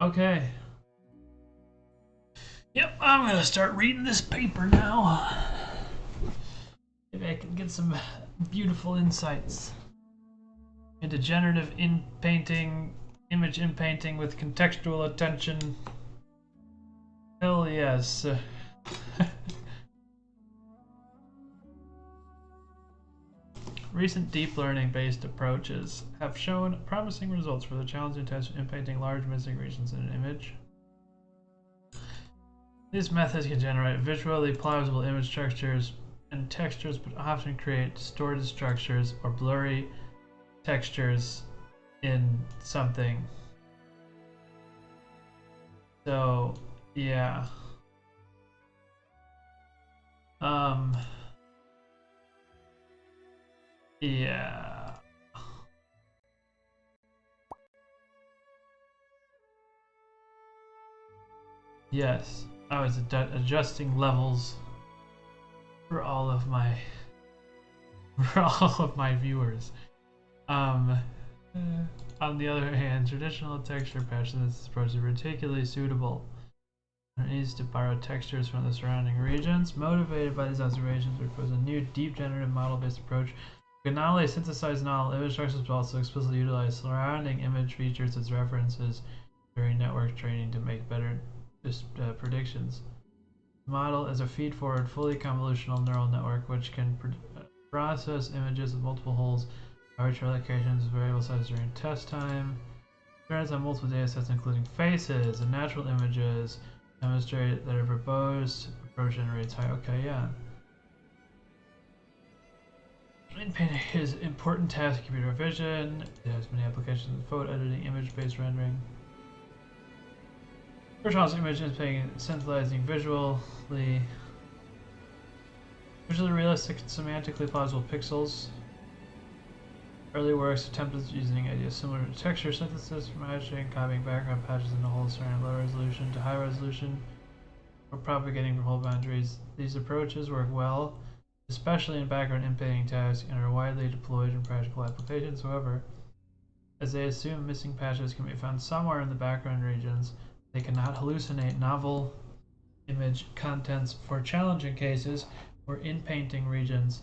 Okay. Yep, I'm gonna start reading this paper now. Maybe I can get some beautiful insights into generative in painting, image in painting with contextual attention. Hell yes. Recent deep learning based approaches have shown promising results for the challenging task of inpainting large missing regions in an image. These methods can generate visually plausible image structures and textures, but often create distorted structures or blurry textures in something. So, yeah. Yeah. Yes, I was adjusting levels for all of my viewers. On the other hand, traditional texture patches in this approach are particularly suitable. It needs to borrow textures from the surrounding regions. Motivated by these observations, we propose a new deep generative model-based approach. We can not only synthesize novel image structures, but also explicitly utilize surrounding image features as references during network training to make better predictions. The model is a feed-forward, fully convolutional neural network which can process images with multiple holes, arbitrary locations, variable sizes during test time. Trains on multiple datasets, including faces and natural images, demonstrate that a proposed approach generates high. Okay, yeah. Painting is an important task in computer vision. It has many applications in photo editing, image-based rendering. First one's image is painting, synthesizing visually realistic, semantically plausible pixels. Early works attempted using ideas similar to texture synthesis, matching, copying background patches into holes starting at low resolution to high resolution, or propagating hole boundaries. These approaches work well, especially in background inpainting tasks, and are widely deployed in practical applications. However, as they assume missing patches can be found somewhere in the background regions, they cannot hallucinate novel image contents for challenging cases where in-painting regions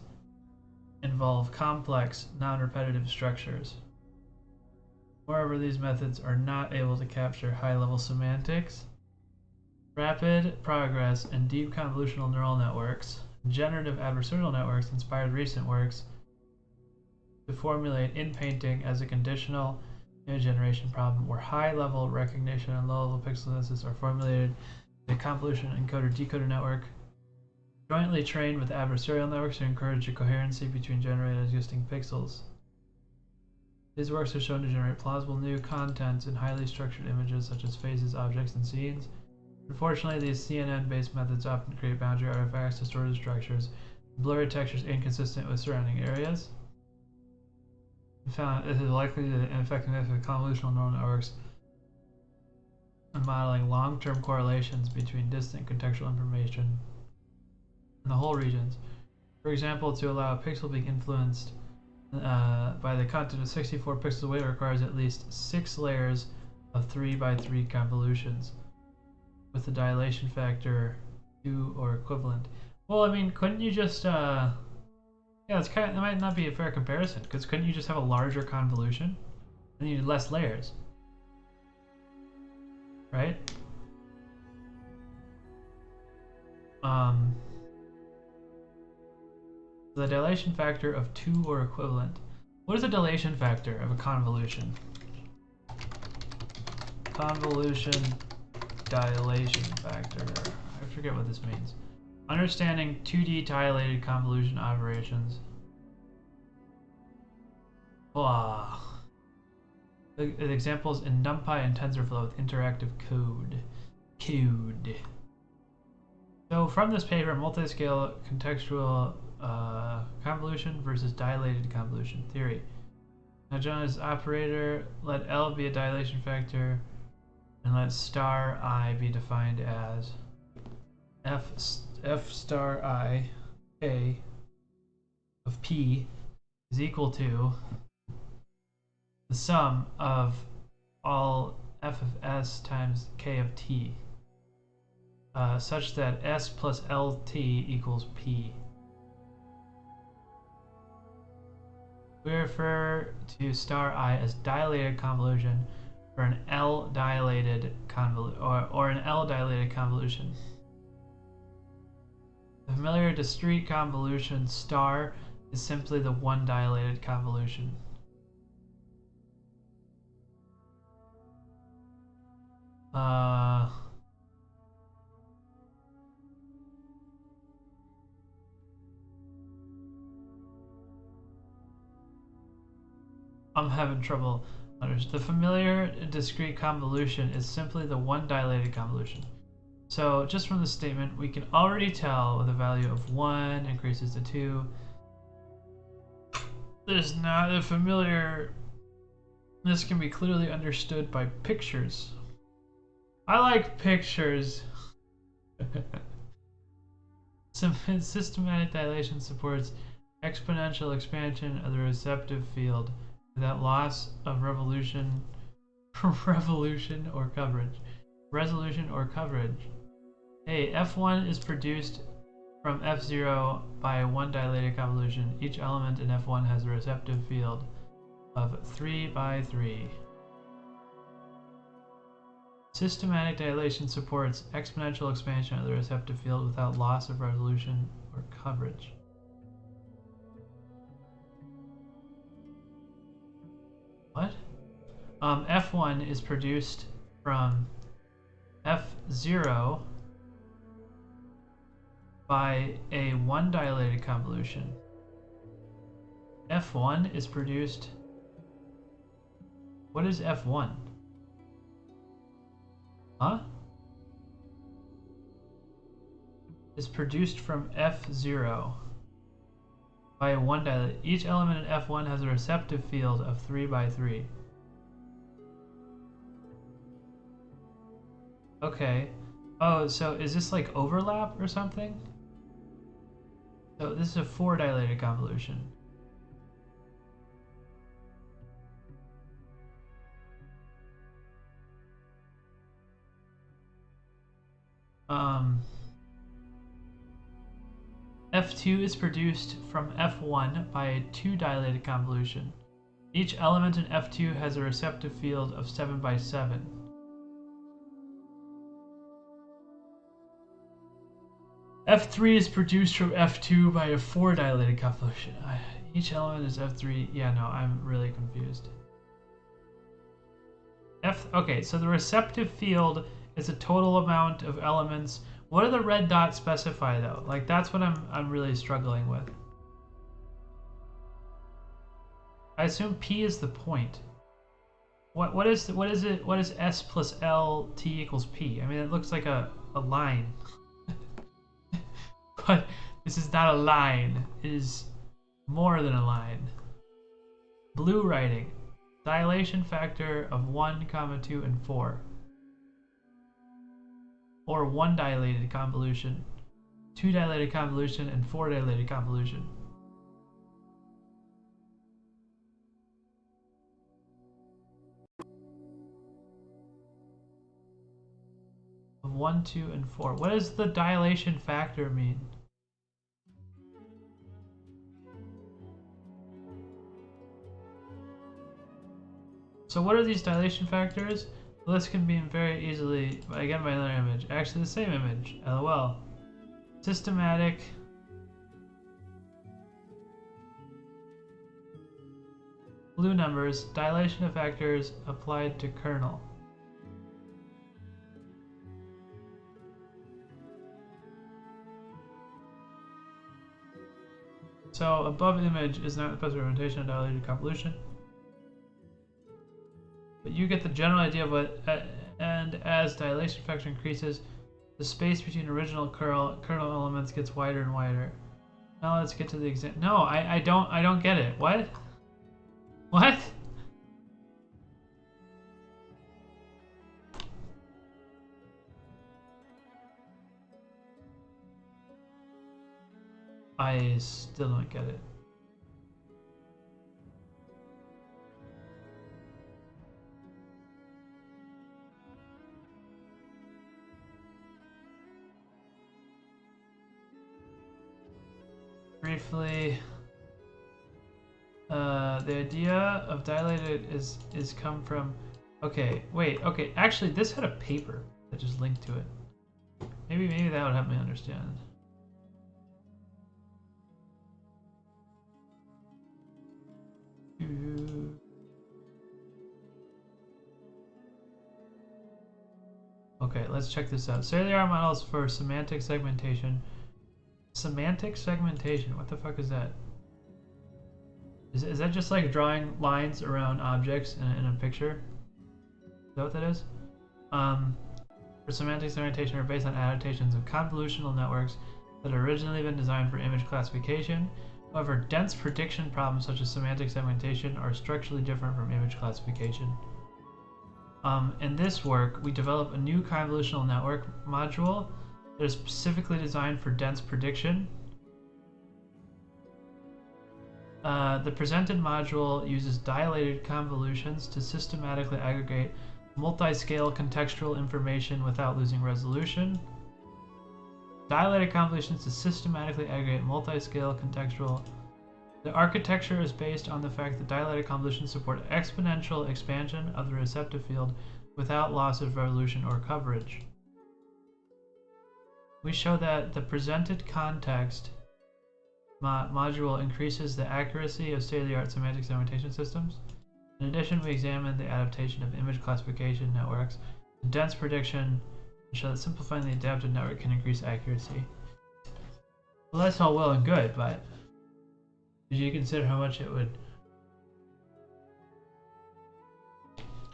involve complex, non-repetitive structures. Moreover, these methods are not able to capture high-level semantics. Rapid progress in deep convolutional neural networks, generative adversarial networks inspired recent works to formulate in-painting as a conditional image generation problem where high-level recognition and low-level pixel synthesis are formulated in a convolution encoder-decoder network jointly trained with adversarial networks to encourage a coherency between generated existing pixels. These works are shown to generate plausible new contents in highly structured images such as faces, objects, and scenes. Unfortunately, these CNN-based methods often create boundary artifacts, distorted structures, blurry textures inconsistent with surrounding areas. We found this is likely to the ineffectiveness of convolutional neural networks in modeling long-term correlations between distant contextual information in the whole regions. For example, to allow a pixel being influenced by the content of 64 pixels away requires at least 6 layers of 3x3 convolutions with a dilation factor 2 or equivalent. Well, I mean, couldn't you just yeah, it's kind of, that might not be a fair comparison, because couldn't you just have a larger convolution and you need less layers, right? The dilation factor of 2 or equivalent. What is the dilation factor of a convolution? Convolution dilation factor. I forget what this means. Understanding 2D dilated convolution operations. Blah. The examples in NumPy and TensorFlow with interactive code. So from this paper, multi-scale contextual convolution versus dilated convolution theory. Now Jonas' operator, let L be a dilation factor, and let star I be defined as f star I k of p is equal to the sum of all f of s times k of t, such that s plus lt equals p. We refer to star I as dilated convolution for an L dilated convolution, or an L dilated convolution. The familiar discrete convolution star is simply the one dilated convolution. I'm having trouble understanding. The familiar discrete convolution is simply the one dilated convolution. So just from the statement, we can already tell with a value of 1 increases to 2. There's not a familiar. This can be clearly understood by pictures. I like pictures. Systematic dilation supports exponential expansion of the receptive field without loss of resolution or coverage. Hey, F1 is produced from F0 by one dilated convolution. Each element in F1 has a receptive field of 3 by 3. Systematic dilation supports exponential expansion of the receptive field without loss of resolution or coverage. What? F1 is produced from F0 by a one dilated convolution. F1 is produced. What is F1? Huh? Is produced from F0 by a one dilated. Each element in F1 has a receptive field of 3 by 3. Okay. Oh, so is this like overlap or something? So this is a 4 dilated convolution. F2 is produced from F1 by a 2 dilated convolution. Each element in F2 has a receptive field of 7 by 7. F3 is produced from F2 by a 4 dilated convolution. Each element is F3. Yeah, no, I'm really confused. Okay, so the receptive field is a total amount of elements. What do the red dots specify though? Like that's what I'm really struggling with. I assume P is the point. What is it? What is S plus L T equals P? I mean, it looks like a line. But this is not a line. It is more than a line. Blue writing. Dilation factor of 1, 2, and 4. Or 1 dilated convolution, 2 dilated convolution, and 4 dilated convolution. Of 1, 2, and 4. What does the dilation factor mean? So what are these dilation factors? Well, this can be very easily, again, by another image. Actually, the same image. LOL. Systematic. Blue numbers. Dilation of factors applied to kernel. So above image is not the best representation of dilated convolution. But you get the general idea of what, and as dilation factor increases, the space between original kernel elements gets wider and wider. Now let's get to the example. No, I don't get it. What? What? I still don't get it. briefly. The idea of dilated is come from. Okay, wait. Okay, actually, this had a paper that just linked to it. Maybe that would help me understand. Okay, let's check this out. Cellular models for semantic segmentation. Semantic segmentation? What the fuck is that? Is that just like drawing lines around objects in a picture? Is that what that is? For semantic segmentation are based on adaptations of convolutional networks that had originally been designed for image classification. However, dense prediction problems such as semantic segmentation are structurally different from image classification. In this work, we develop a new convolutional network module that is specifically designed for dense prediction. The presented module uses dilated convolutions to systematically aggregate multi-scale contextual information without losing resolution. Dilated convolutions to systematically aggregate multi-scale contextual. The architecture is based on the fact that dilated convolutions support exponential expansion of the receptive field without loss of resolution or coverage. We show that the presented context module increases the accuracy of state-of-the-art semantic segmentation systems. In addition, we examine the adaptation of image classification networks to dense prediction and show that simplifying the adaptive network can increase accuracy. Well, that's all well and good, but did you consider how much it would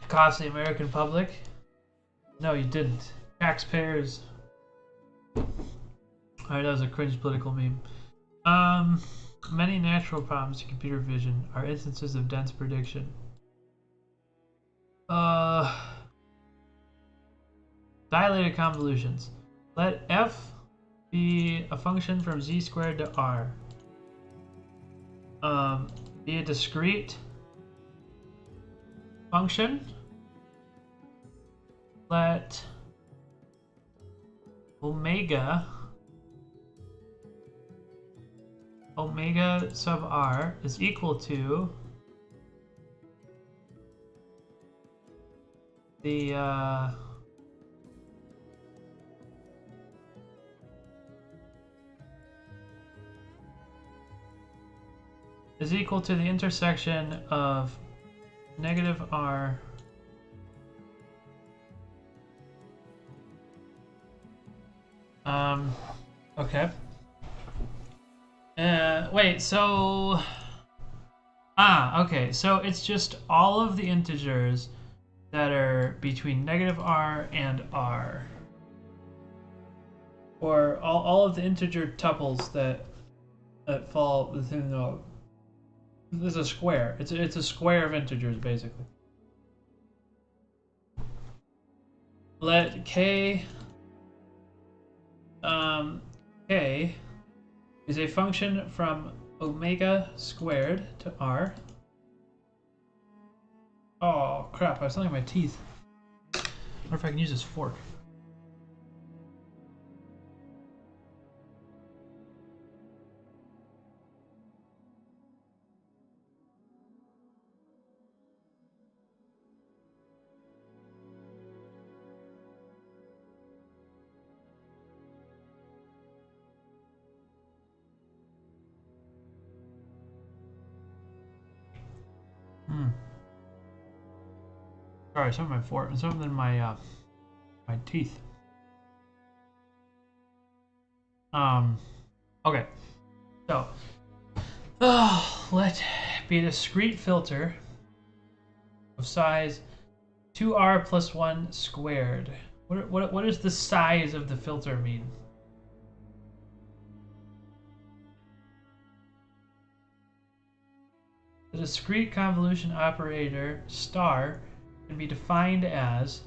cost the American public? No, you didn't. Taxpayers. Alright, that was a cringe political meme. Many natural problems in computer vision are instances of dense prediction. Dilated convolutions. Let f be a function from z squared to r. Be a discrete function. Let omega sub r is equal to the is equal to the intersection of negative r okay. Wait, so okay, so it's just all of the integers that are between negative r and r, or all of the integer tuples that fall within the. This is a square. It's a square of integers basically. Let k k is a function from omega squared to r. Oh crap! I was selling my teeth. I wonder if I can use this fork. Sorry, some of my fork, some of my my teeth. Okay. So, let be a discrete filter of size 2r plus 1 squared. What does the size of the filter mean? The discrete convolution operator star can be defined as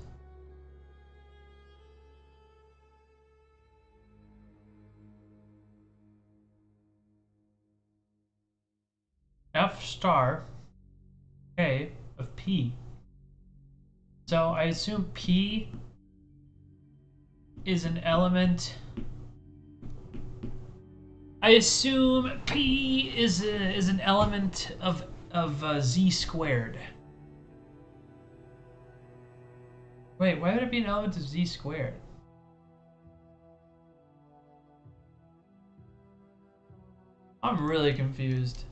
f star k of p. So I assume p is an element I assume P is an element of Z squared. Wait, why would it be an element of Z squared? I'm really confused.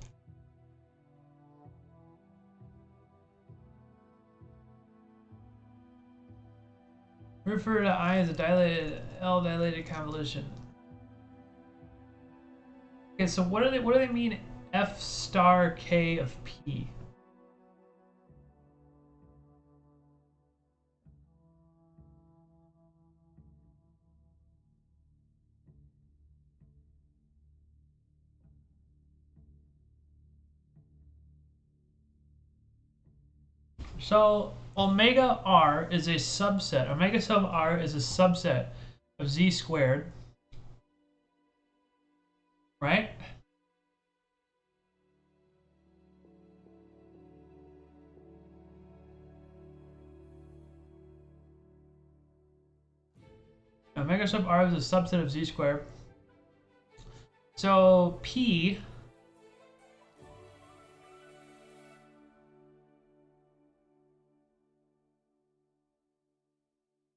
Refer to I as a dilated convolution. Okay, so what do they mean F star K of P? So omega R is a subset. Omega sub R is a subset of Z squared, right? Omega sub R is a subset of Z squared. So P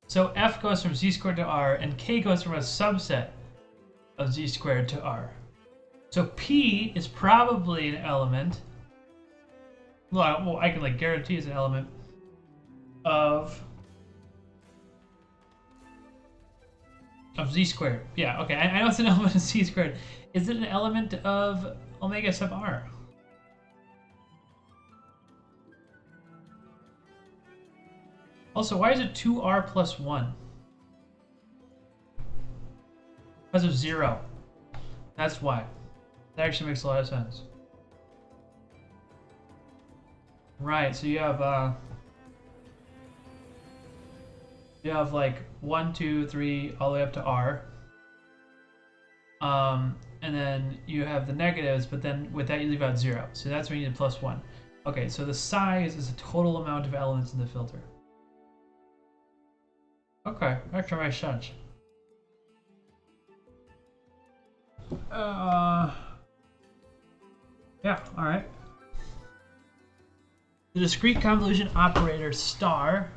so F goes from Z squared to R, and K goes from a subset of Z squared to R. So P is probably an element. Well, I can like guarantee it's an element of Z squared. Yeah, okay. I know it's an element of Z squared. Is it an element of omega sub R? Also, why is it 2R plus 1? Because of 0. That's why. That actually makes a lot of sense. Right, so you have like 1, 2, 3 all the way up to R. And then you have the negatives, but then with that you leave out 0. So that's where you need a plus 1. Okay, so the size is the total amount of elements in the filter. Okay, that makes sense. Yeah, alright. The discrete convolution operator star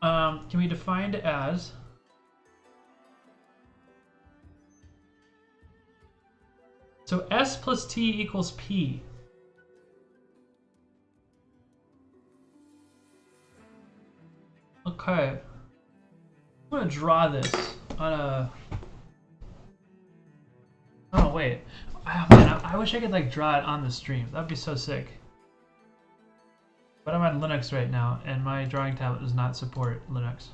can be defined as so S plus T equals P. Okay. I'm gonna draw this on a. Oh wait. Oh, man, I wish I could like draw it on the stream. That'd be so sick. But I'm on Linux right now, and my drawing tablet does not support Linux.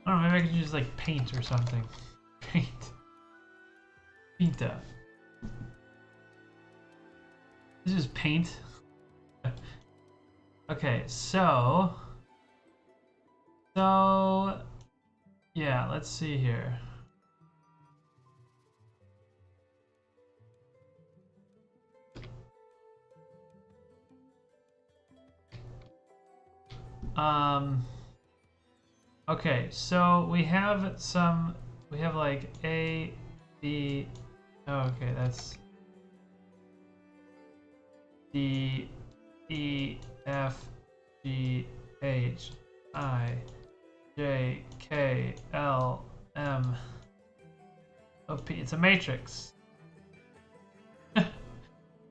I don't know. Maybe I could use like Paint or something. Paint. Pinta. This is Paint. Okay, so yeah, let's see here. Okay, so we have like A, B, oh, okay, that's D, E, F, G, H, I, J, K, L, M, O, P. It's a matrix.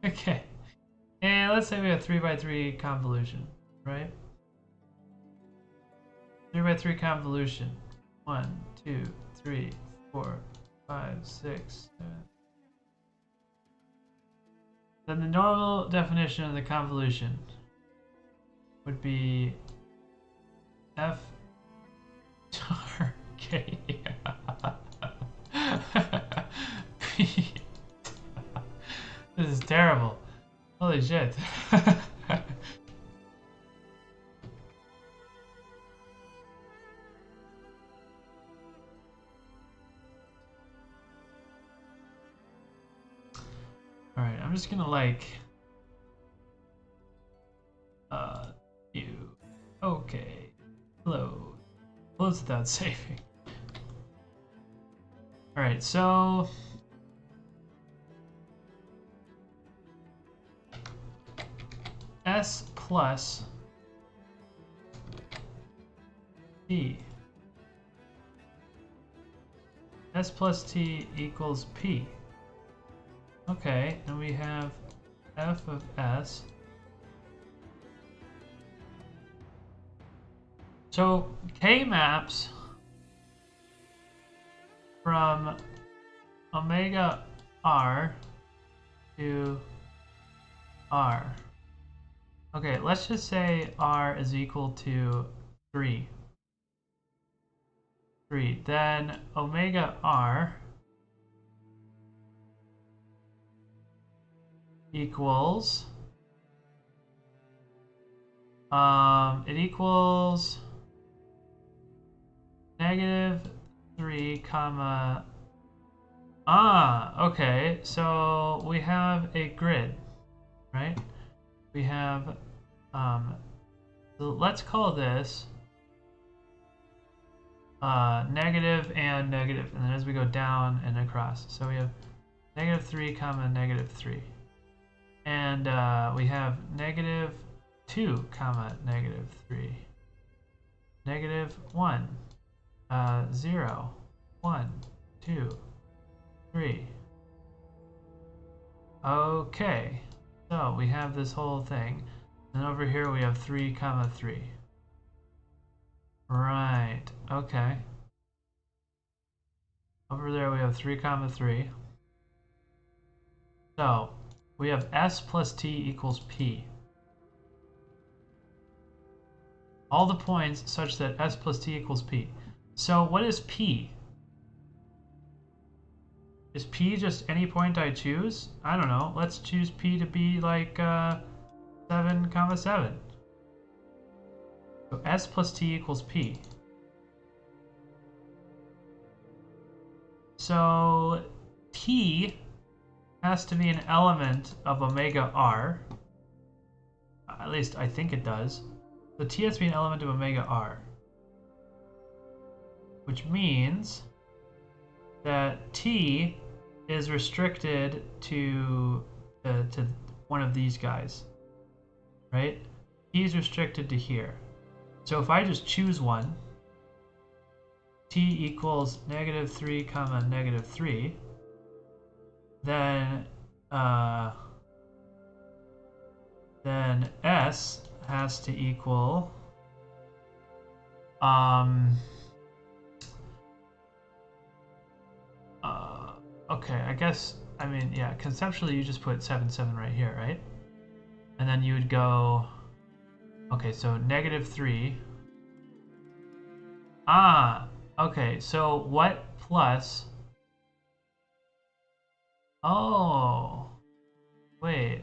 Okay. And let's say we have 3x3 convolution, right? 3x3 convolution. 1, 2, 3, 4, 5, 6, 7. Then the normal definition of the convolution would be F star K P. This is terrible. Holy shit. Alright, I'm just gonna like you. Okay. Close without saving. Alright, so S plus T. S plus T equals P. Okay, and we have f of S. So K maps from omega R to R. Okay, let's just say R is equal to 3. Then omega R equals it equals -3 comma okay, so we have a grid, right? We have so let's call this negative and negative, and then as we go down and across, so we have -3 comma -3, and we have -2 comma -3, -1, 0, 1, 2, 3. Okay, so we have this whole thing, and over here we have 3 comma 3. Right, okay. Over there we have 3 comma 3. So we have S plus T equals P. All the points such that S plus T equals P. So what is P? Is P just any point I choose? I don't know. Let's choose P to be like 7 comma 7. So S plus T equals P. So T has to be an element of omega R. At least I think it does. So T has to be an element of omega R. Which means that T is restricted to one of these guys, right? T is restricted to here. So if I just choose one, T equals -3 comma -3, then S has to equal okay, I guess, I mean, yeah, conceptually you just put 7, 7 right here, right? And then you would go, okay, so -3. Okay, so what plus, oh, wait.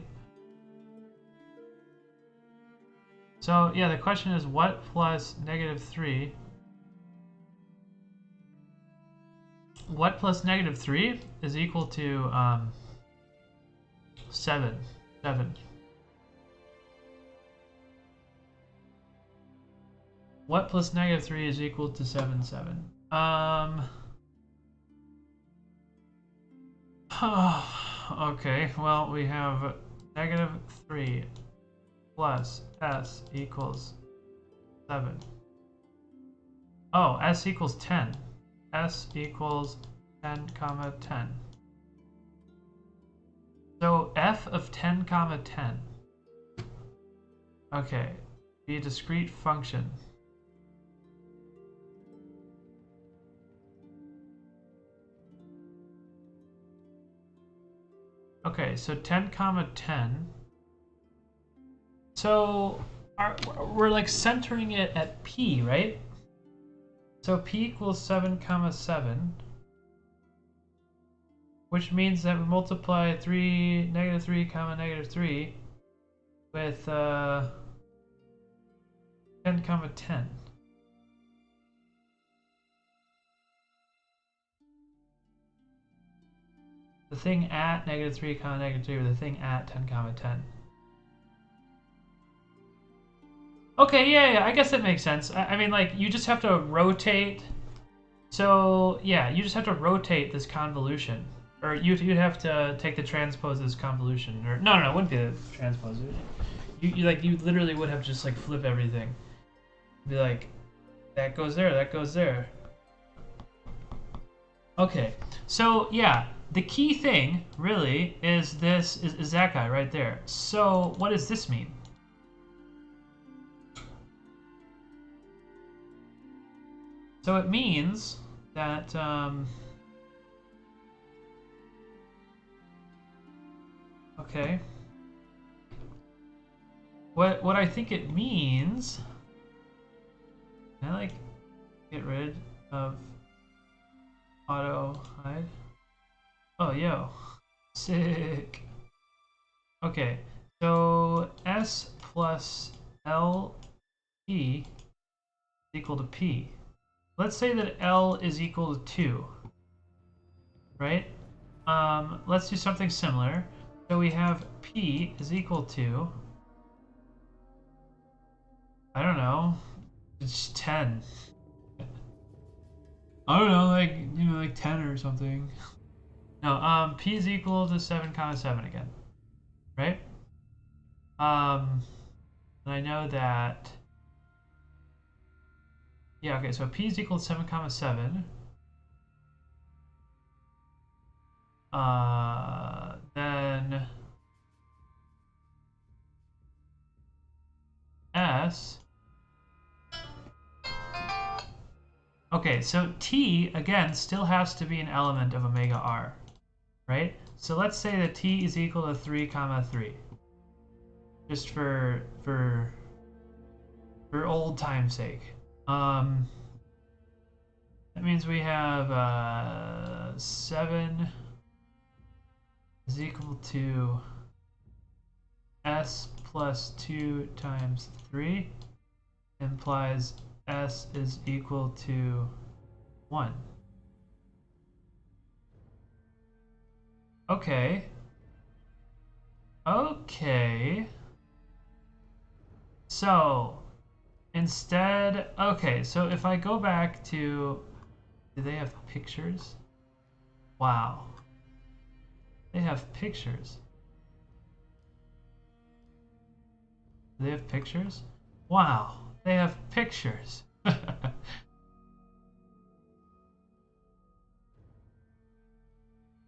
So, yeah, the question is what plus -3? What plus -3 is equal to 7. 7. What plus -3 is equal to 7, 7? Okay, well, we have -3 plus S equals 7. Oh, S equals 10. S equals 10 comma 10. So f of 10 comma 10. Okay, be a discrete function. Okay, so 10 comma 10. So we're like centering it at P, right? So P equals 7 comma 7, which means that we multiply -3 comma -3 with 10 comma 10. The thing at -3 comma -3 or the thing at 10 comma 10. Okay, yeah, I guess that makes sense. I mean, like, you just have to rotate. So, yeah, you just have to rotate this convolution. Or you'd have to take the transpose as convolution. Or no, it wouldn't be the transpose. You literally would have just like flip everything. Be like, that goes there, that goes there. Okay, so yeah, the key thing really is this is that guy right there. So what does this mean? So it means that okay. What I think it means, can I like get rid of auto hide? Oh yo, sick. Okay, so S plus L P is equal to P. Let's say that L is equal to 2, right? Let's do something similar. So we have P is equal to, I don't know, it's 10. I don't know, like, you know, like 10 or something. No, P is equal to 7 comma 7 again, right? And I know that, yeah, okay, so P is equal to 7 comma 7. Then S. Okay, so T, again, still has to be an element of omega R, right? So let's say that T is equal to 3 comma 3. Just for old time's sake. That means we have 7 is equal to S plus 2 times 3 implies S is equal to 1. Okay. Okay. So, instead, okay, so if I go back to, do they have pictures? Wow. They have pictures. Do they have pictures? Wow, they have pictures.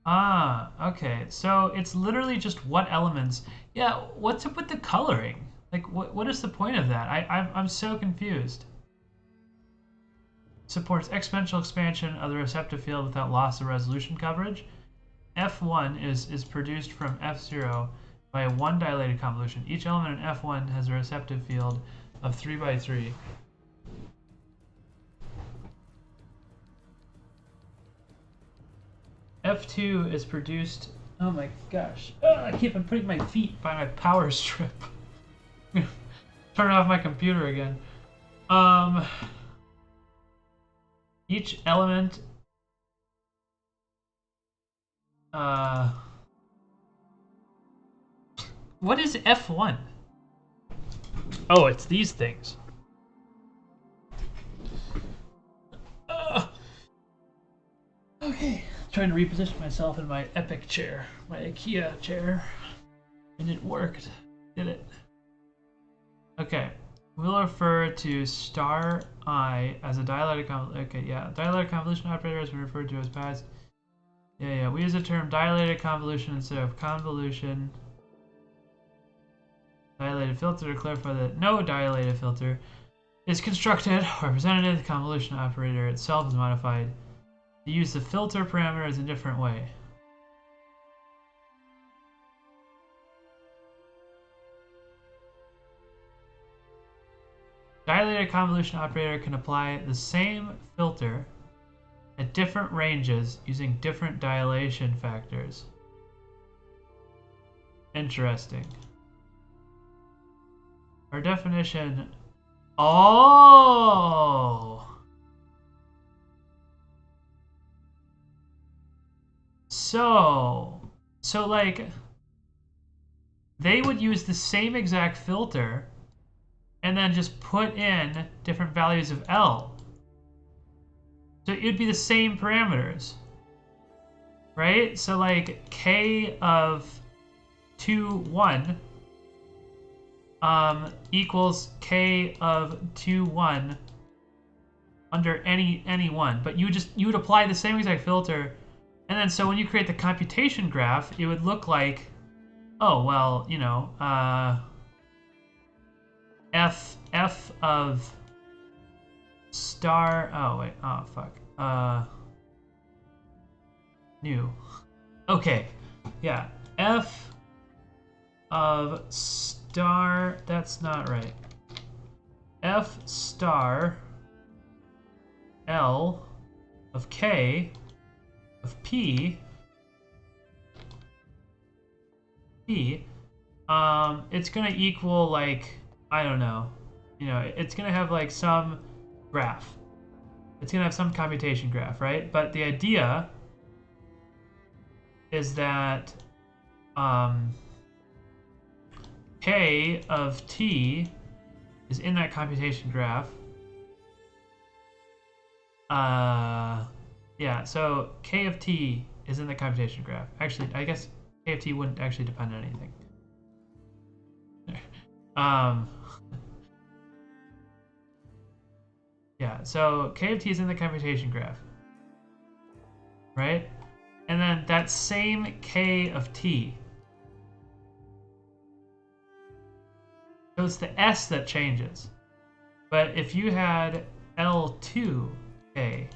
Ah, okay. So it's literally just what elements. Yeah, what's up with the coloring? Like, what is the point of that? I'm so confused. Supports exponential expansion of the receptive field without loss of resolution coverage. F1 is produced from F0 by a one dilated convolution. Each element in F1 has a receptive field of 3 by 3. F2 is produced. Oh my gosh. I keep on putting my feet by my power strip. Turn off my computer again. Each element what is F1? Oh, it's these things. Okay, trying to reposition myself in my epic chair, my IKEA chair, and it worked. Did it? Okay, we'll refer to star I as a dialectic convolution. Okay, yeah, dialectic convolution operator has been referred to as past. Yeah, we use the term dilated convolution instead of convolution. Dilated filter to clarify that no dilated filter is constructed or presented. The convolution operator itself is modified to use the filter parameters in a different way. Dilated convolution operator can apply the same filter at different ranges using different dilation factors. Interesting. Our definition. Oh! So like, they would use the same exact filter and then just put in different values of L. So it would be the same parameters, right? So like K of 2, 1 equals k of 2, 1 under any one. But you would apply the same exact filter, and then so when you create the computation graph, it would look like, oh well, you know, f of star. Oh wait, oh fuck. New. Okay, yeah, f of star. That's not right. F star L of K of P. It's gonna equal, like, I don't know, you know, it's gonna have like some graph. It's gonna have some computation graph, right? But the idea is that K of T is in that computation graph. Yeah, so K of T is in the computation graph. Actually, I guess K of T wouldn't actually depend on anything. Yeah, so K of T is in the computation graph, right? And then that same K of T, so it's the S that changes. But if you had L2K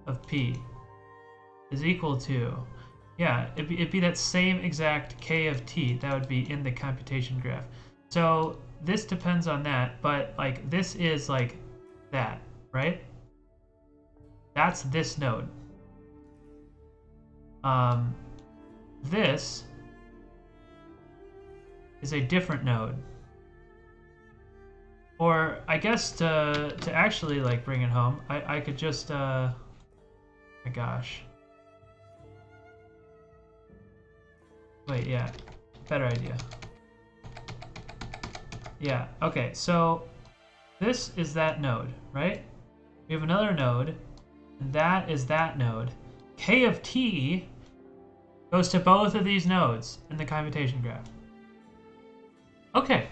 of P is equal to, yeah, it'd be that same exact K of T that would be in the computation graph. So this depends on that, but like this is like that, right? That's this node. This is a different node. Or I guess to actually like bring it home, I could just my gosh. Wait, yeah. Better idea. Yeah, okay, so this is that node, right? We have another node, and that is that node. K of T goes to both of these nodes in the computation graph. Okay.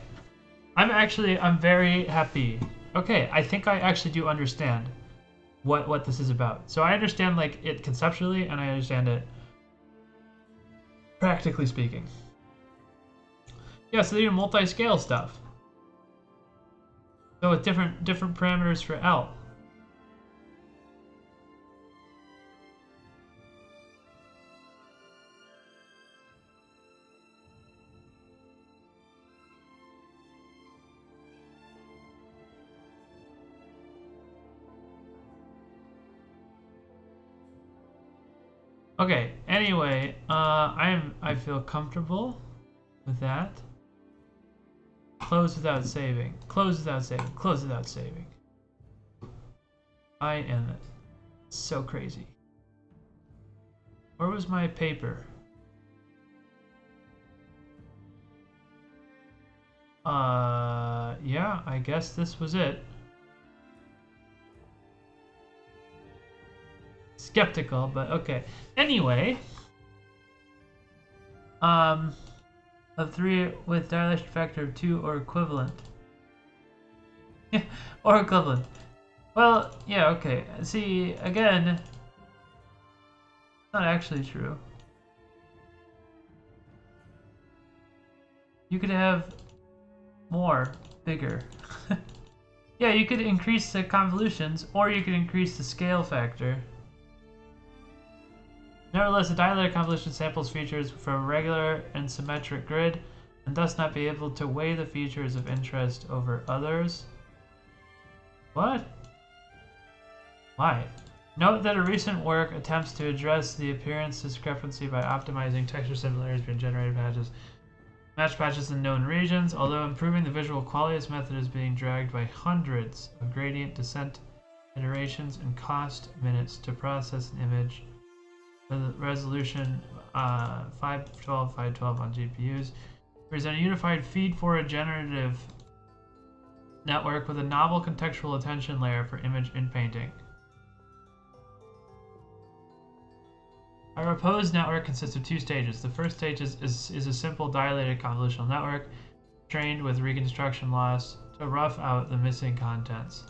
I'm very happy. Okay, I think I actually do understand what this is about. So I understand like it conceptually, and I understand it practically speaking. Yeah, so they do multi-scale stuff. So with different parameters for L. Okay, anyway, I feel comfortable with that. Close without saving. Close without saving. Close without saving. I am so crazy. Where was my paper? Yeah, I guess this was it. Skeptical, but okay. Anyway, of 3 with dilation factor of 2 or equivalent. Or equivalent. Well, yeah, okay. See, again, not actually true. You could have more, bigger. Yeah, you could increase the convolutions, or you could increase the scale factor. Nevertheless, a dilated convolution samples features from a regular and symmetric grid, and thus not be able to weigh the features of interest over others. What? Why? Note that a recent work attempts to address the appearance discrepancy by optimizing texture similarities between generated patches, match patches in known regions. Although improving the visual quality, this method is being dragged by hundreds of gradient descent iterations and cost minutes to process an image. Resolution 512, 512 on GPUs. Present a unified feed for a generative network with a novel contextual attention layer for image inpainting. A proposed network consists of 2 stages. The first stage is a simple dilated convolutional network. trained with reconstruction loss to rough out the missing contents.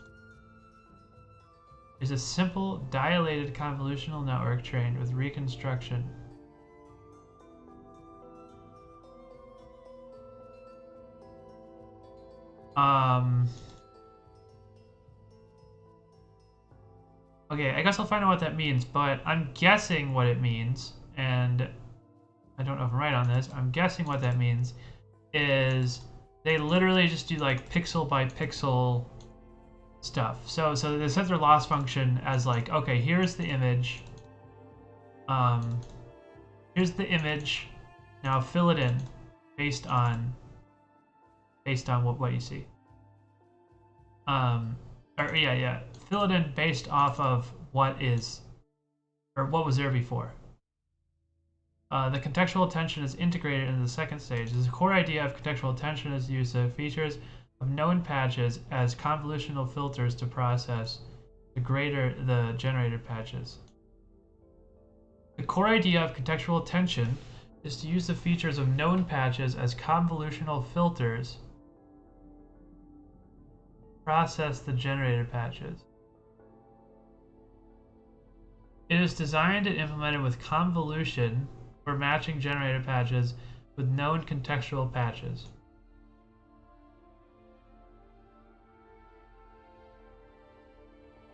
Is a simple dilated convolutional network trained with reconstruction. Okay, I guess I'll find out what that means, but I'm guessing what it means, and I don't know if I'm right on this. I'm guessing what that means is they literally just do like pixel by pixel stuff. So they set their loss function as like, okay, here's the image. Here's the image. Now fill it in based on what you see. Fill it in based off of what is, or what was there before. The contextual attention is integrated into the second stage. The core idea of contextual attention is the use of features of known patches as convolutional filters to process the generated patches. The core idea of contextual attention is to use the features of known patches as convolutional filters to process the generated patches. It is designed and implemented with convolution for matching generated patches with known contextual patches.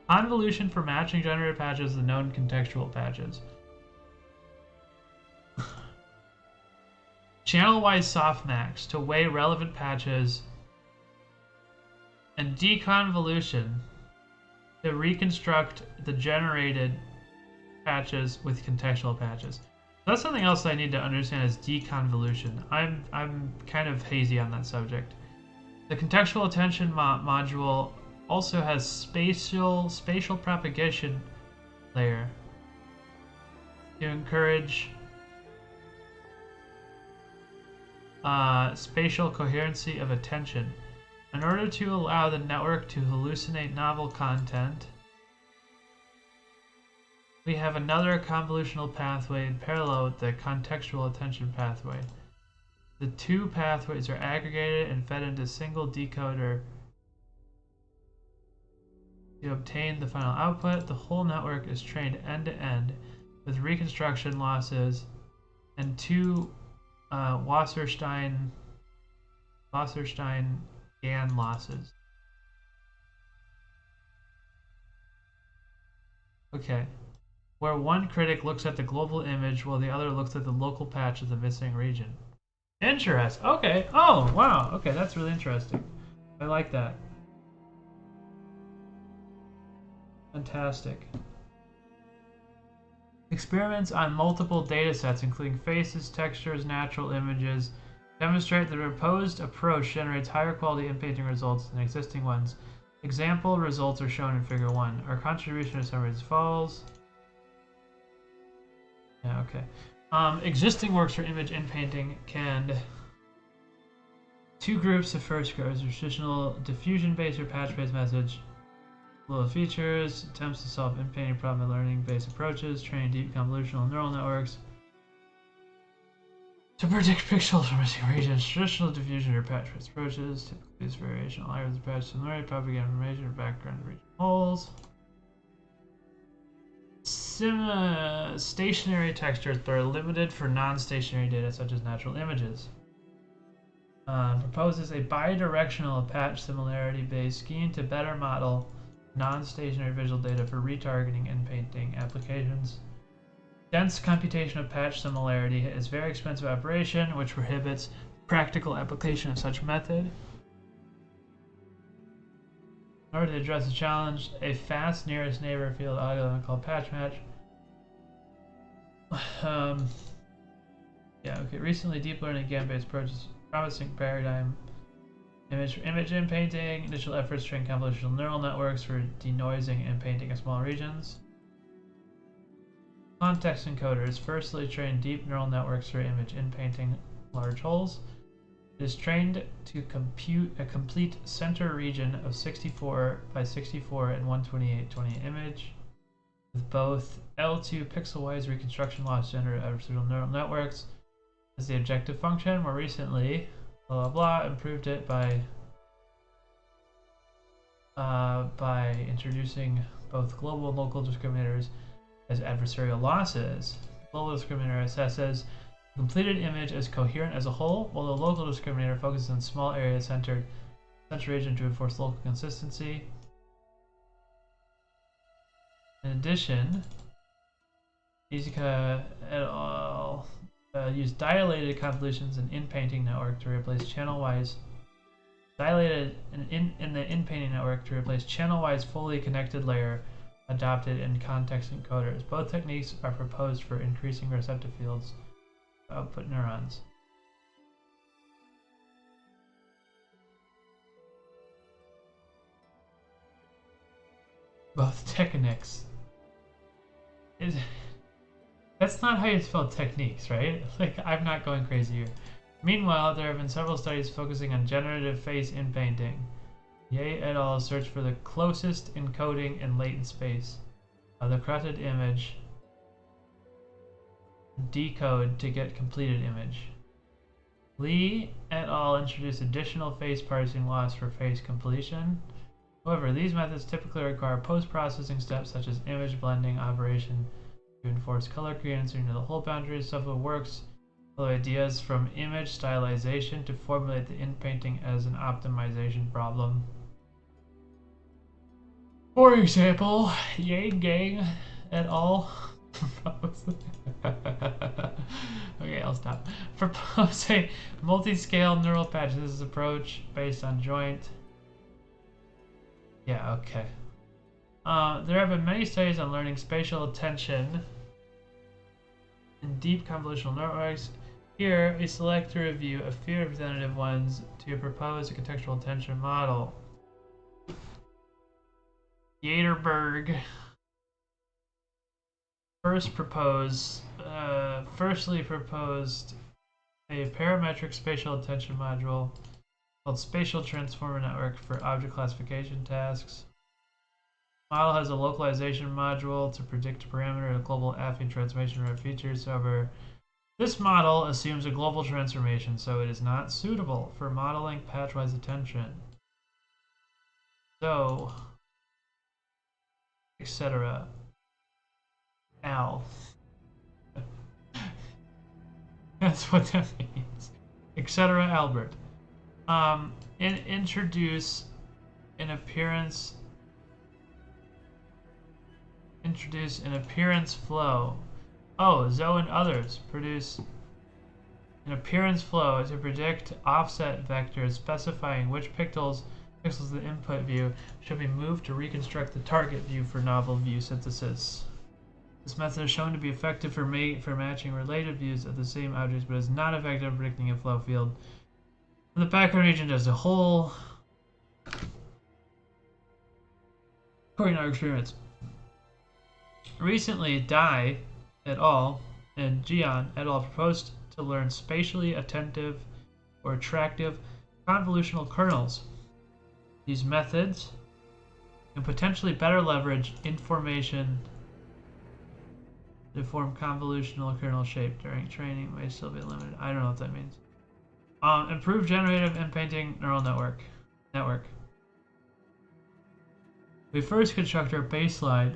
Convolution for matching generated patches with known contextual patches. Channel-wise softmax to weigh relevant patches, and deconvolution to reconstruct the generated patches with contextual patches. That's something else I need to understand is deconvolution. I'm kind of hazy on that subject. The contextual attention module also has spatial propagation layer to encourage spatial coherency of attention. In order to allow the network to hallucinate novel content, we have another convolutional pathway in parallel with the contextual attention pathway. The two pathways are aggregated and fed into a single decoder to obtain the final output. The whole network is trained end-to-end with reconstruction losses and two Wasserstein GAN losses. Okay. Where one critic looks at the global image while the other looks at the local patch of the missing region. Interesting. Okay. Oh, wow. Okay, that's really interesting. I like that. Fantastic. Experiments on multiple datasets, including faces, textures, natural images, demonstrate that the proposed approach generates higher quality inpainting results than existing ones. Example results are shown in Figure 1. Our contribution to summary is as follows. Yeah, okay. Existing works for image inpainting can... Two groups. The first group is traditional diffusion-based or patch-based methods. Full of features, attempts to solve inpainting problem by learning-based approaches, training deep convolutional neural networks to predict pixels from missing regions. Traditional diffusion or patch-based approaches typically use variational layers of patch similarity, propagate information or background to region holes. Stationary textures, but are limited for non-stationary data such as natural images. Proposes a bidirectional patch similarity-based scheme to better model non-stationary visual data for retargeting and painting applications. Dense computation of patch similarity is very expensive operation, which prohibits practical application of such method. In order to address the challenge, a fast nearest neighbor field algorithm called patch match. Recently deep learning GAN-based approaches, promising paradigm. Image inpainting, initial efforts train convolutional neural networks for denoising and painting of small regions. Context encoders firstly train deep neural networks for image inpainting large holes. It is trained to compute a complete center region of 64 by 64 and 128/28 image with both L2 pixel-wise reconstruction loss generated adversarial neural networks as the objective function. More recently, blah blah blah, improved it by introducing both global and local discriminators as adversarial losses. Global discriminator assesses the completed image as coherent as a whole, while the local discriminator focuses on small area centered region to enforce local consistency. In addition, Izuka et al. Use dilated convolutions in in-painting network to replace channel-wise dilated in the in-painting network to replace channel-wise fully connected layer adopted in context encoders. Both techniques are proposed for increasing receptive fields to output neurons. Both techniques. That's not how you spell techniques, right? Like, I'm not going crazy here. Meanwhile, there have been several studies focusing on generative face in painting. Ye et al. Search for the closest encoding in latent space of the corrupted image, decode to get completed image. Lee et al. Introduced additional face parsing loss for face completion. However, these methods typically require post-processing steps such as image blending operation to enforce color coherence into the whole boundaries. SOTA works with ideas from image stylization to formulate the in-painting as an optimization problem. For example, Yang Gang et al. Okay, I'll stop. Propose a multi-scale neural patch. This is approach based on joint. Yeah, okay. There have been many studies on learning spatial attention in deep convolutional networks. Here, we select to review a few representative ones to propose a contextual attention model. Yaterberg firstly proposed a parametric spatial attention module called Spatial Transformer Network for object classification tasks. The model has a localization module to predict parameter of global affine transformation rate features. However, this model assumes a global transformation, so it is not suitable for modeling patchwise attention. So, etc. Al. That's what that means. Etc. Albert. Introduce an appearance flow. Oh, Zoe and others produce an appearance flow to predict offset vectors specifying which pixels of the input view should be moved to reconstruct the target view for novel view synthesis. This method is shown to be effective for matching related views of the same objects, but is not effective in predicting a flow field for the background region as a whole, according to our experiments. Recently, Dai et al. And Jian et al. Proposed to learn spatially attentive or attractive convolutional kernels. These methods can potentially better leverage information to form convolutional kernel shape during training. May still be limited. I don't know what that means. Improve generative in-painting neural network. We first construct our baseline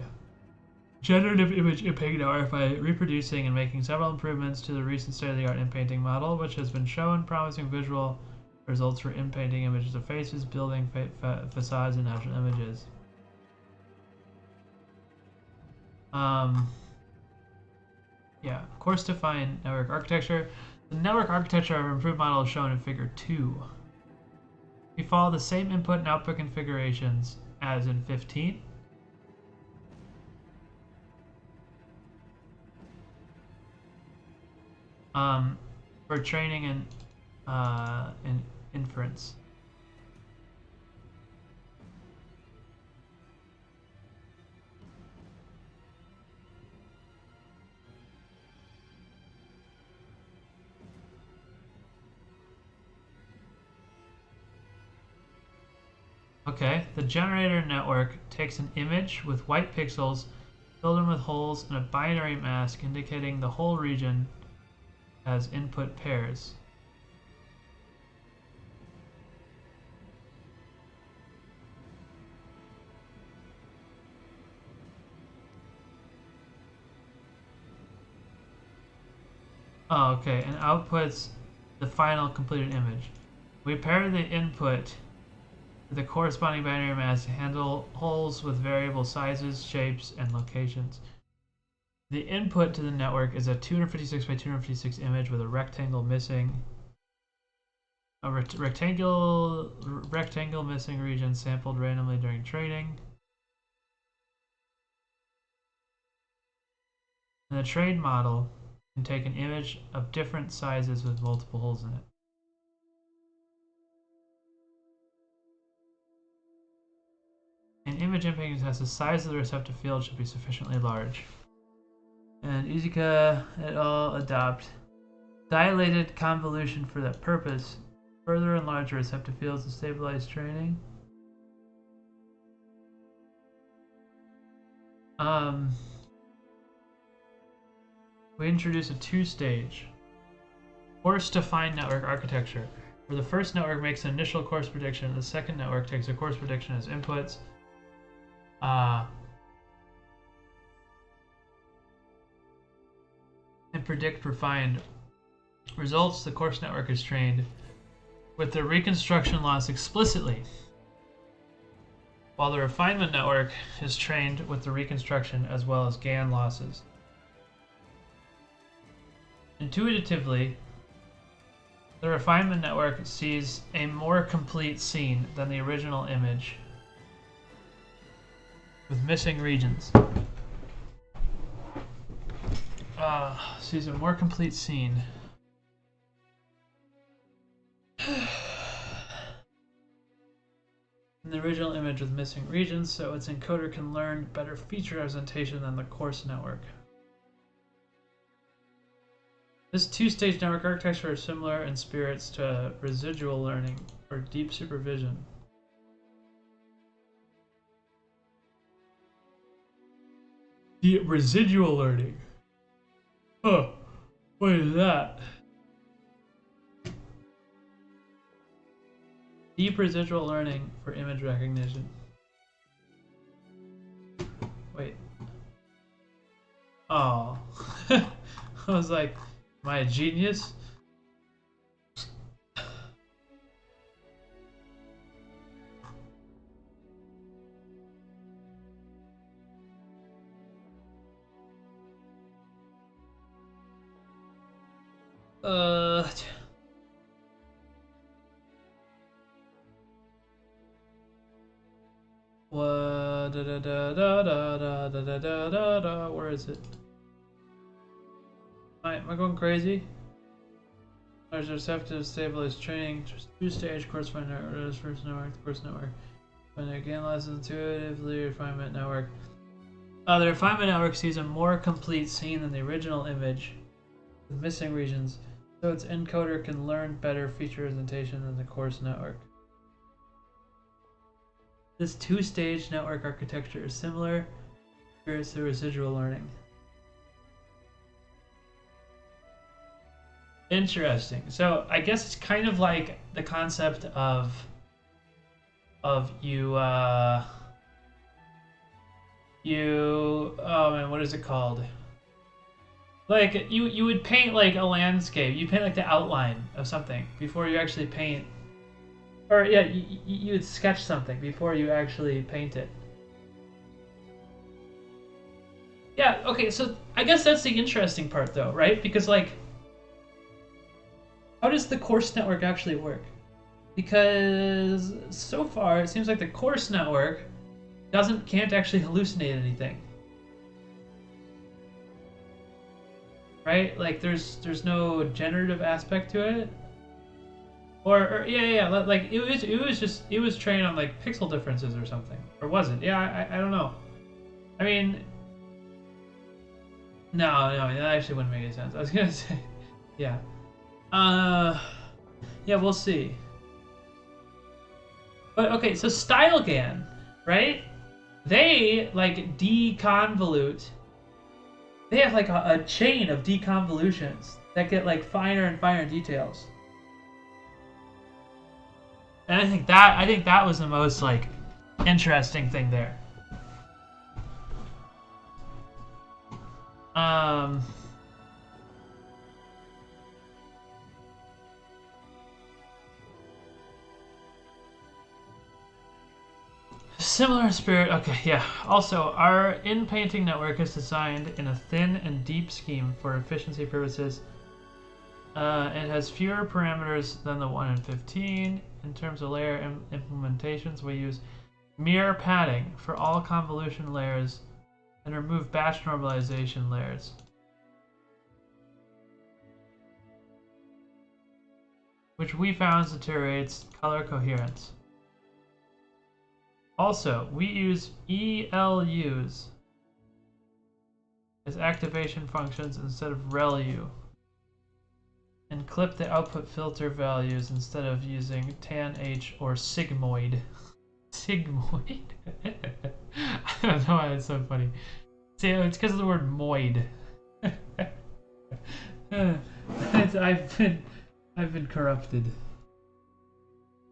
generative image in-painting network by reproducing and making several improvements to the recent state-of-the-art in-painting model, which has been shown promising visual results for in-painting images of faces, building facades, and natural images. Yeah, course-defined network architecture. The network architecture of our improved model is shown in Figure 2. We follow the same input and output configurations as in 15. For training and inference. Okay, the generator network takes an image with white pixels, filled in with holes, and a binary mask indicating the whole region as input pairs. Oh, okay, and outputs the final completed image. We pair the input with the corresponding binary mask to handle holes with variable sizes, shapes, and locations. The input to the network is a 256 by 256 image with a rectangle missing. A rectangle missing region sampled randomly during training. And the trained model can take an image of different sizes with multiple holes in it. An image impinging test, the size of the receptive field should be sufficiently large. And Uzica et al. Adopt dilated convolution for that purpose. Further enlarge the receptive fields to stabilize training. We introduce a two-stage course-defined network architecture, where the first network makes an initial course prediction, and the second network takes a course prediction as inputs. And predict refined results. The course network is trained with the reconstruction loss explicitly, while the refinement network is trained with the reconstruction as well as GAN losses. Intuitively, the refinement network sees a more complete scene than the original image with missing regions. Sees a more complete scene. In the original image with missing regions, so its encoder can learn better feature representation than the course network. This two-stage network architecture is similar in spirits to residual learning or deep supervision. Deep residual learning. Oh, what is that? Deep residual learning for image recognition. Wait. Oh. I was like, am I a genius? What? Where is it? Am I going crazy? There's receptive stabilized training, just two-stage course find network, first network, course network. When again lessons intuitively refinement network. The refinement network sees a more complete scene than the original image with missing regions, so its encoder can learn better feature representation than the course network. This two-stage network architecture is similar to residual learning. Interesting. So I guess it's kind of like the concept of you oh man, what is it called? Like you would paint like a landscape. You paint like the outline of something before you actually paint, or yeah, you would sketch something before you actually paint it. Yeah. Okay. So I guess that's the interesting part, though, right? Because like, how does the course network actually work? Because so far it seems like the course network can't actually hallucinate anything. Right? Like there's no generative aspect to it. Or yeah, like it was trained on like pixel differences or something. Or was it? Yeah, I don't know. I mean, no, that actually wouldn't make any sense. I was gonna say, yeah. Yeah, we'll see. But okay, so StyleGAN, right? They like deconvolute. They have like a chain of deconvolutions that get like finer and finer details. And I think that was the most like interesting thing there. Similar spirit. Okay, yeah. Also, our in-painting network is designed in a thin and deep scheme for efficiency purposes. It has fewer parameters than the one in 15. In terms of layer implementations, we use mirror padding for all convolution layers and remove batch normalization layers. Which we found deteriorates color coherence. Also, we use ELUs as activation functions instead of ReLU, and clip the output filter values instead of using tanh or sigmoid. Sigmoid? I don't know why it's so funny. See, it's because of the word moid. I've been corrupted.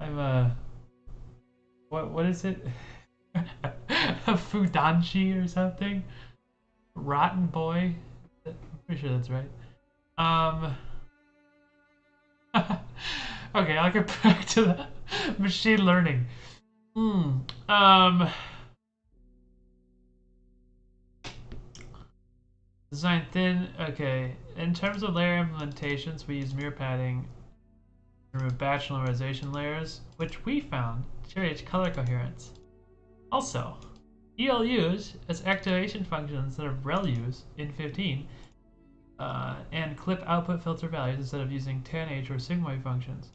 I'm what is it? A Fudanshi or something? Rotten boy? I'm pretty sure that's right. Okay, I'll get back to the machine learning. Design thin. Okay, in terms of layer implementations, we use mirror padding to remove batch normalization layers, which we found deteriorates color coherence. Also, ELUs as activation functions instead of ReLUs in 15, and clip output filter values instead of using tanh or sigmoid functions.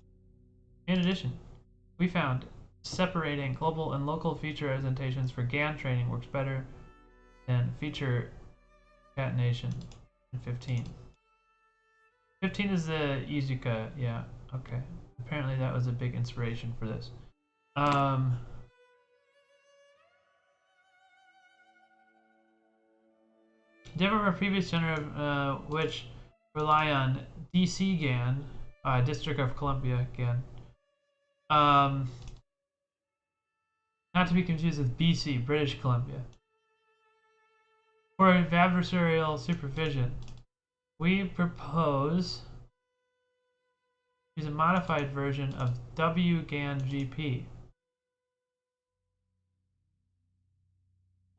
In addition, we found separating global and local feature representations for GAN training works better than feature concatenation in 15. 15 is the Izuka, yeah, okay. Apparently that was a big inspiration for this. Different from previous genera, which rely on DC GAN, District of Columbia GAN. Not to be confused with BC, British Columbia. For adversarial supervision, we propose use a modified version of WGAN-GP.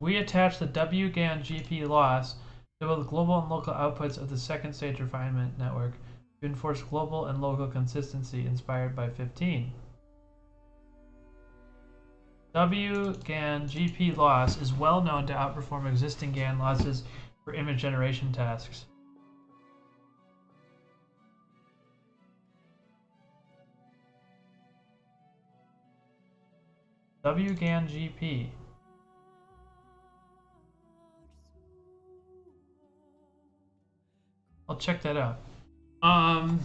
We attach the WGAN-GP loss to both global and local outputs of the second stage refinement network to enforce global and local consistency inspired by 15. WGAN-GP loss is well known to outperform existing GAN losses for image generation tasks. WGAN-GP. I'll check that out. And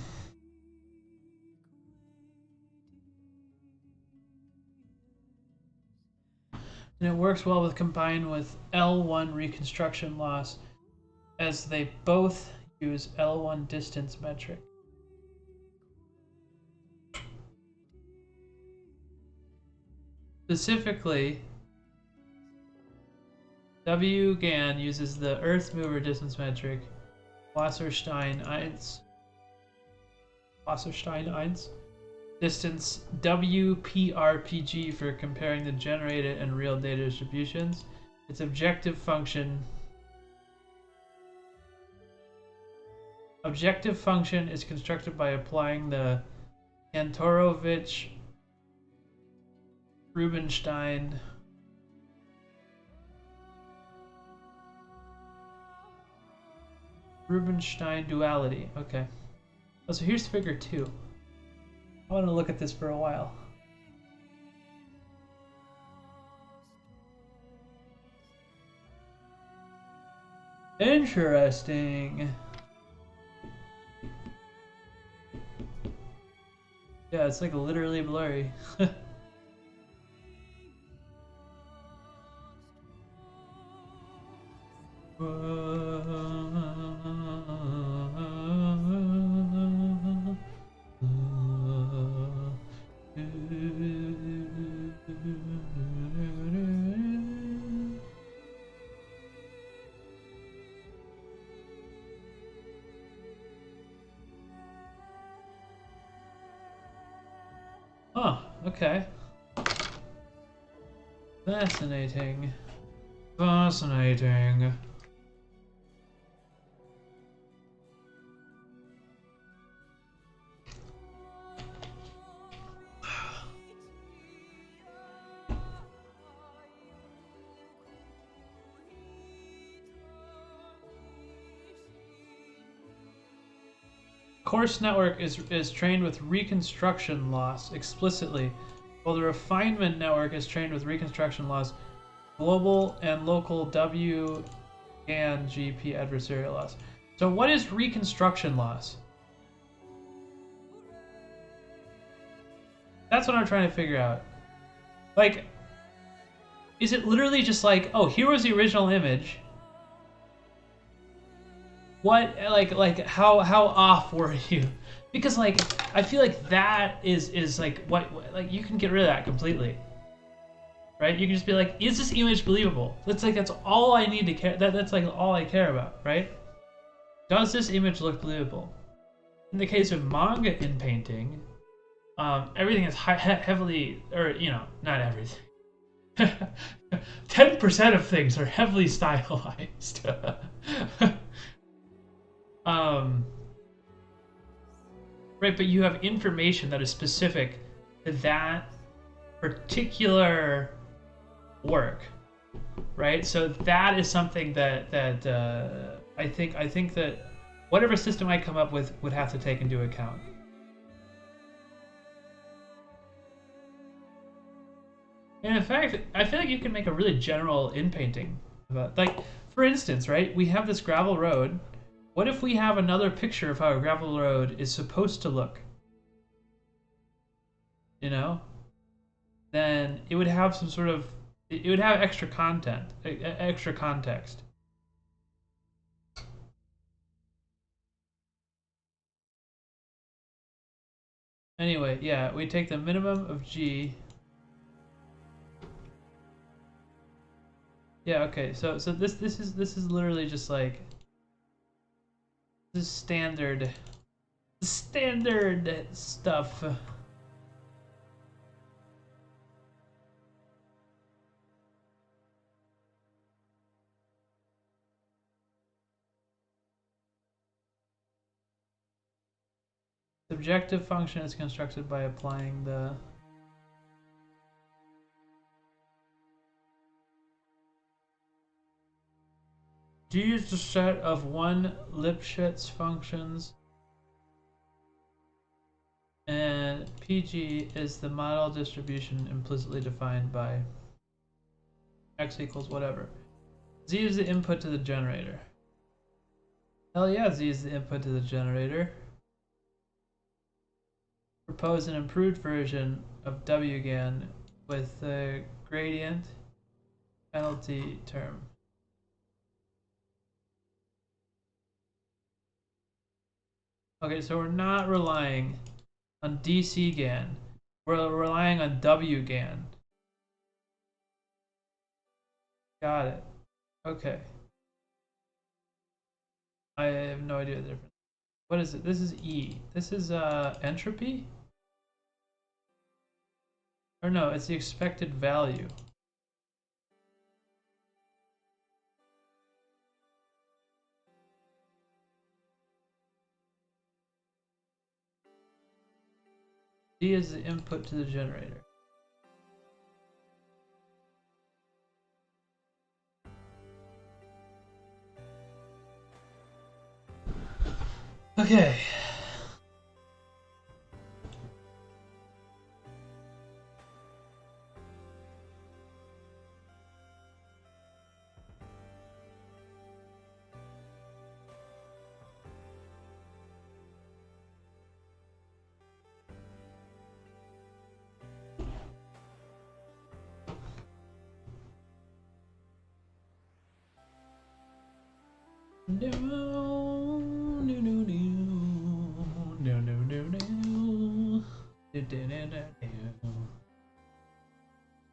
it works well with combined with L1 reconstruction loss, as they both use L1 distance metric. Specifically, WGAN uses the Earth mover distance metric Wasserstein-1 distance WPRPG for comparing the generated and real data distributions. Its objective function is constructed by applying the Kantorovich-Rubinstein duality. Okay. Oh, so here's figure 2. I want to look at this for a while. Interesting. Yeah, it's like literally blurry. Oh, okay. Fascinating. Fascinating. Coarse network is trained with reconstruction loss explicitly, while the refinement network is trained with reconstruction loss, global and local W and GP adversarial loss. So what is reconstruction loss? That's what I'm trying to figure out. Like, is it literally just like, oh, here was the original image. What, like how off were you? Because like I feel like that is like what like you can get rid of that completely, right? You can just be like, is this image believable? That's all I need to care. That's like all I care about, right? Does this image look believable? In the case of manga in painting, everything is heavily, or you know, not everything. 10% of things are heavily stylized. Right, but you have information that is specific to that particular work, right? So that is something that I think that whatever system I come up with would have to take into account. And in fact, I feel like you can make a really general in-painting about, like, for instance, right? We have this gravel road. What if we have another picture of how a gravel road is supposed to look? You know? Then it would have some sort of, it would have extra content, extra context. Anyway, yeah, we take the minimum of G. Yeah, okay. So this is literally just like this is standard stuff. The objective function is constructed by applying the G is the set of one Lipschitz functions, and PG is the model distribution implicitly defined by x equals whatever. Z is the input to the generator. Hell yeah, Z is the input to the generator. Propose an improved version of WGAN with the gradient penalty term. Okay, so we're not relying on DC GAN. We're relying on WGAN. Got it. Okay. I have no idea the difference. What is it? This is E. This is entropy? Or no, it's the expected value. D is the input to the generator. Okay.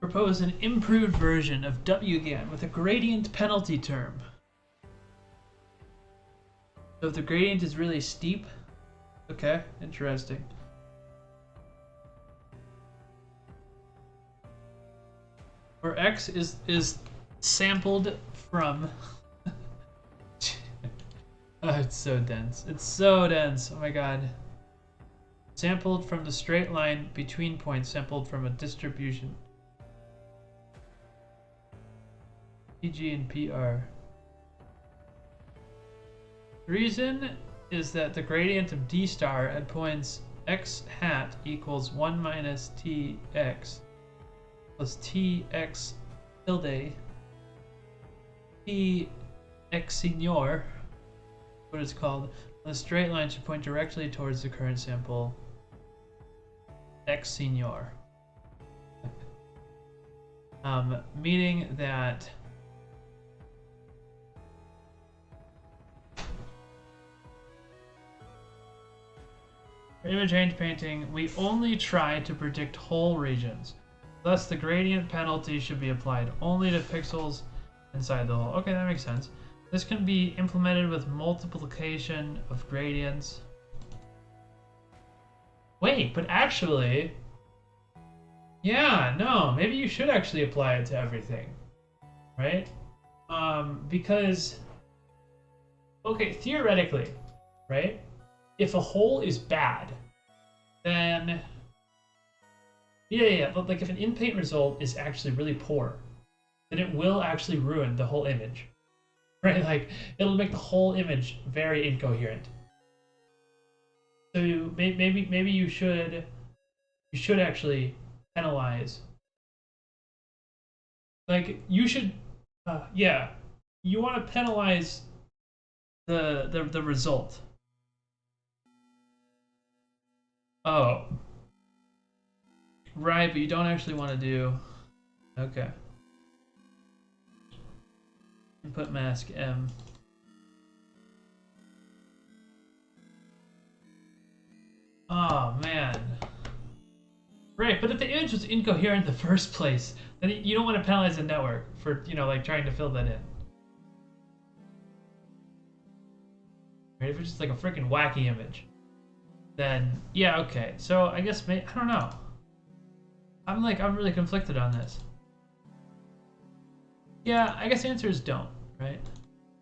Propose an improved version of WGAN with a gradient penalty term. So if the gradient is really steep, okay, interesting. where x is sampled from. Oh, it's so dense. It's so dense. Oh my god. Sampled from the straight line between points, sampled from a distribution. PG and PR. The reason is that the gradient of d star at points x hat equals 1 minus tx plus tx tilde tx senior, what it's called, the straight line should point directly towards the current sample x senior. Meaning that for image range painting, we only try to predict whole regions. Thus, the gradient penalty should be applied only to pixels inside the hole. Okay, that makes sense. This can be implemented with multiplication of gradients. Wait, but actually, yeah, no, maybe you should actually apply it to everything, right? Because, okay, theoretically, right? If a hole is bad, then but like if an in-paint result is actually really poor, then it will actually ruin the whole image, right? Like it'll make the whole image very incoherent. So maybe you should actually penalize. Like you should, yeah, you want to penalize the result. Oh. Right, but you don't actually want to do... Okay. Input mask M. Oh, man. Right, but if the image was incoherent in the first place, then you don't want to penalize the network for, you know, like trying to fill that in. Right, if it's just like a freaking wacky image, then yeah, okay. So I guess I don't know. I'm really conflicted on this. Yeah, I guess the answer is don't, right?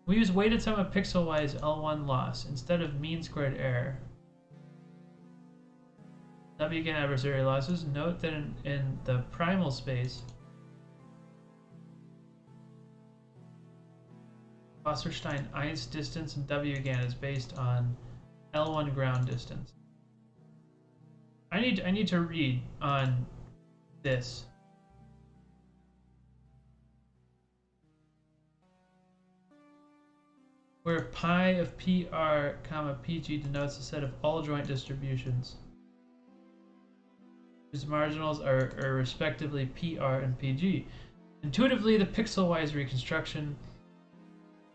We use weighted sum of pixel-wise L1 loss instead of mean squared error. W again adversarial losses. Note that in the primal space, Wasserstein-Einz distance and W again is based on L1 ground distance. I need to read on this. Where pi of PR, comma PG denotes a set of all joint distributions whose marginals are respectively PR and PG. Intuitively, the pixel-wise reconstruction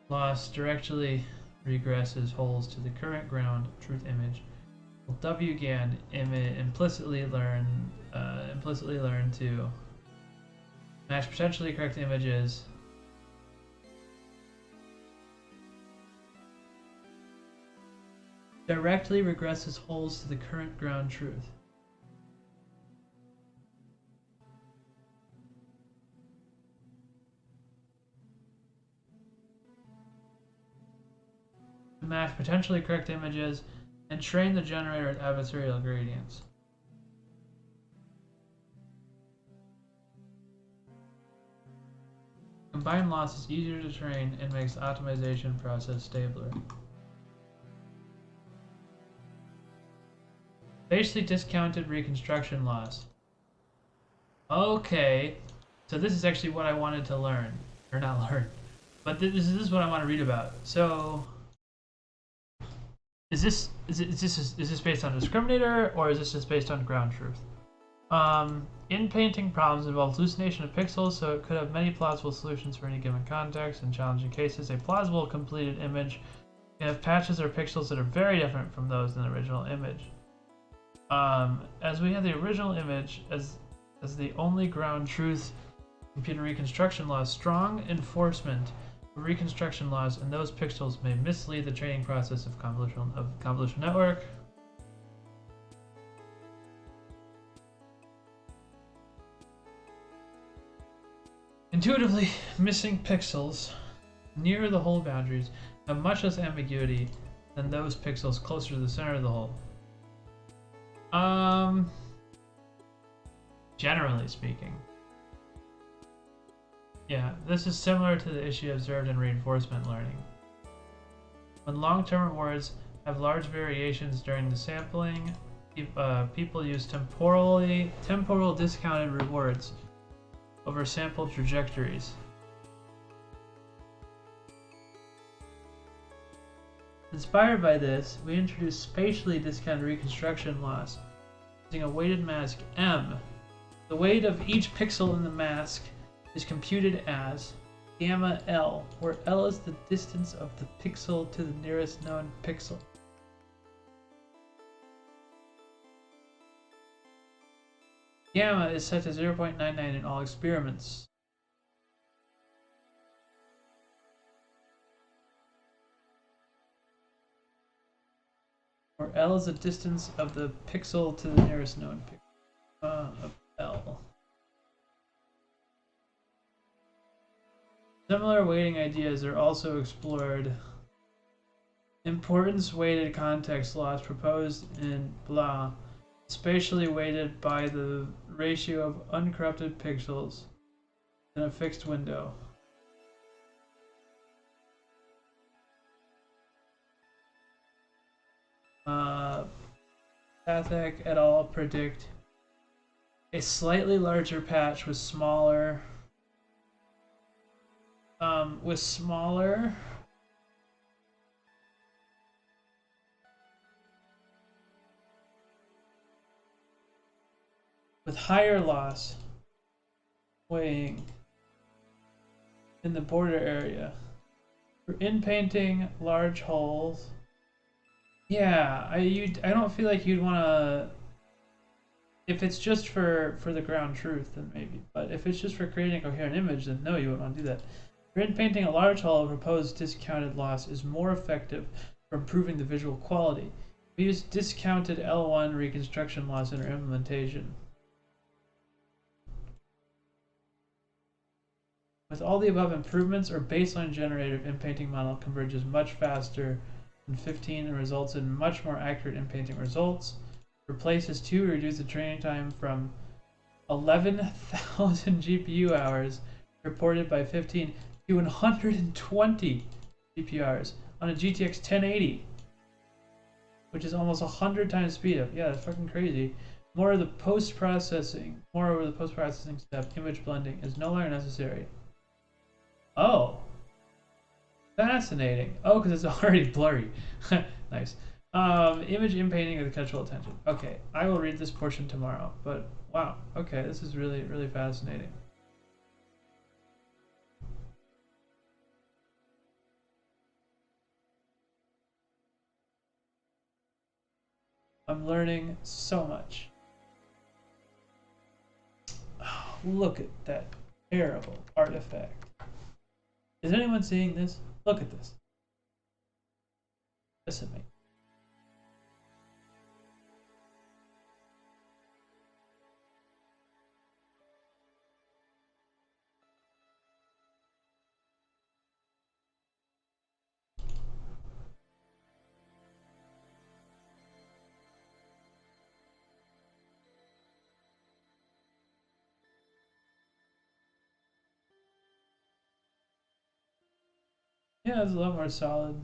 loss directly regresses holes to the current ground truth image. Well, W again implicitly learn to match potentially correct images directly regresses holes to the current ground truth. Match potentially correct images and train the generator at adversarial gradients. Combined loss is easier to train and makes the optimization process stabler. Basically discounted reconstruction loss. Okay, so this is actually what I wanted to learn, or not learn, but this is what I want to read about. So, is this based on discriminator, or is this just based on ground truth? In painting, problems involve hallucination of pixels, so it could have many plausible solutions for any given context. In challenging cases, a plausible completed image can have patches or pixels that are very different from those in the original image. As we have the original image as the only ground truth computer reconstruction laws, strong enforcement of reconstruction laws and those pixels may mislead the training process of convolutional network. Intuitively, missing pixels near the hole boundaries have much less ambiguity than those pixels closer to the center of the hole. Generally speaking. Yeah, this is similar to the issue observed in reinforcement learning. When long-term rewards have large variations during the sampling, people use temporal discounted rewards over sample trajectories. Inspired by this, we introduced spatially discounted reconstruction loss using a weighted mask M. The weight of each pixel in the mask is computed as gamma L, where L is the distance of the pixel to the nearest known pixel. Gamma is set to 0.99 in all experiments. Where L is the distance of the pixel to the nearest known pixel of L. Similar weighting ideas are also explored. Importance weighted context loss proposed in blah, spatially weighted by the ratio of uncorrupted pixels in a fixed window. Pathak et al. Predict a slightly larger patch with smaller with higher loss weighing in the border area. For in-painting large holes, yeah, I don't feel like you'd want to. If it's just for the ground truth, then maybe. But if it's just for creating a coherent image, then no, you wouldn't want to do that. For in-painting a large hole, a proposed discounted loss is more effective for improving the visual quality. We use discounted L1 reconstruction loss in our implementation. With all the above improvements, our baseline generative in-painting model converges much faster than 15 and results in much more accurate in-painting results. Replaces 2, reduce the training time from 11,000 GPU hours reported by 15 to 120 GPU hours on a GTX 1080, which is almost 100 times speed up. Yeah, that's fucking crazy. More of the post-processing step, image blending, is no longer necessary. Oh, fascinating. Oh, because it's already blurry. Nice. Image in-painting with catchable attention. Okay, I will read this portion tomorrow, but wow, okay, this is really, really fascinating. I'm learning so much. Oh, look at that terrible artifact. Is anyone seeing this? Look at this. Listen to me. Yeah, it's a lot more solid.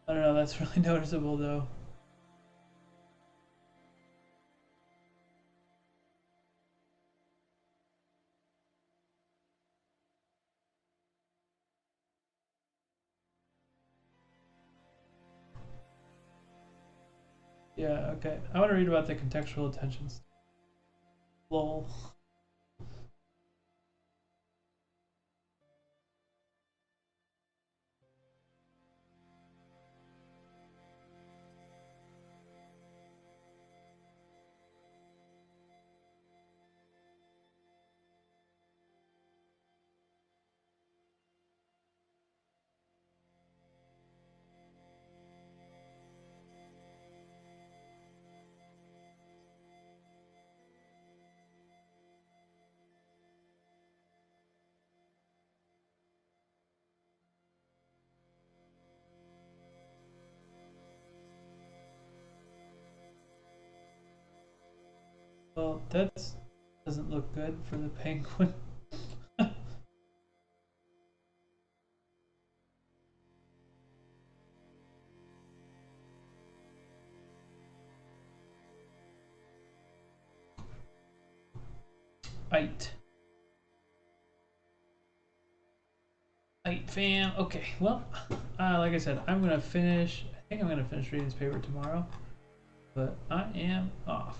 I don't know, that's really noticeable though. Yeah, okay. I want to read about the contextual attentions. Lol. Well, that doesn't look good for the penguin. Aight. Aight, fam. Okay, well, like I said, I think I'm gonna finish reading this paper tomorrow, but I am off.